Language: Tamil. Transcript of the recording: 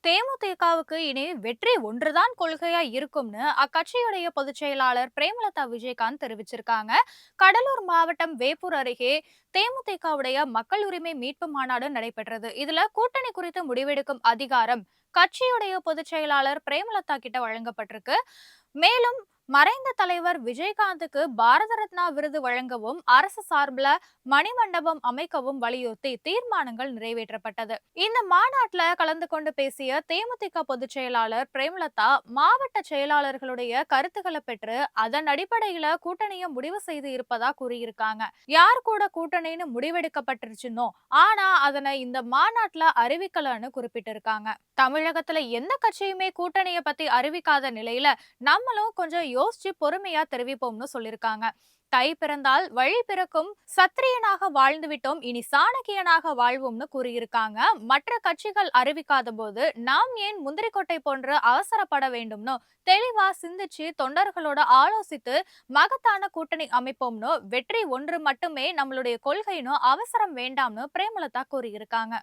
தேமுதிகவுக்கு இனி வெற்றி ஒன்றுதான் கொள்கையா இருக்கும்னு அக்கட்சியுடைய பொதுச் செயலாளர் பிரேமலதா விஜயகாந்த் தெரிவிச்சிருக்காங்க. கடலூர் மாவட்டம் வேப்பூர் அருகே தேமுதிகவுடைய மக்கள் உரிமை மீட்பு மாநாடு நடைபெற்றது. இதுல கூட்டணி குறித்து முடிவெடுக்கும் அதிகாரம் கட்சியுடைய பொதுச் செயலாளர் பிரேமலதா கிட்ட வழங்கப்பட்டிருக்கு. மேலும் மறைந்த தலைவர் விஜயகாந்துக்கு பாரத ரத்னா விருது வழங்கவும் அரசு சார்பில் மணிமண்டபம் அமைக்கவும் வலியுறுத்தி தீர்மானங்கள் நிறைவேற்றப்பட்டது. இந்த மாநாட்டில் கலந்து கொண்டு பேசிய தேமுதிக பொதுச் செயலாளர் பிரேமலதா மாவட்ட செயலாளர்களுடைய கருத்துக்களை பெற்று அதன் அடிப்படையில கூட்டணியை முடிவு செய்து இருப்பதா கூறியிருக்காங்க. யார் கூட கூட்டணின்னு முடிவெடுக்கப்பட்டுருச்சுன்னோ ஆனா அதனை இந்த மாநாட்டில் அறிவிக்கலன்னு குறிப்பிட்டிருக்காங்க. தமிழகத்துல எந்த கட்சியுமே கூட்டணியை பத்தி அறிவிக்காத நிலையில நம்மளும் கொஞ்சம் யோசிச்சு பொறுமையா தெரிவிப்போம்னு சொல்லிருக்காங்க. தை பிறந்தால் வழி பிறக்கும், சத்திரியனாக வாழ்ந்து விட்டோம், இனி சாணக்கியனாக வாழ்வோம்னு கூறியிருக்காங்க. மற்ற கட்சிகள் அறிவிக்காத போது நாம் ஏன் முந்திரிக்கொட்டை போன்று அவசரப்பட வேண்டும்னு தெளிவா சிந்திச்சு தொண்டர்களோட ஆலோசித்து மகத்தான கூட்டணி அமைப்போம்னு, வெற்றி ஒன்று மட்டுமே நம்மளுடைய கொள்கைன்னு அவசரம் வேண்டாம்னு பிரேமலதா கூறியிருக்காங்க.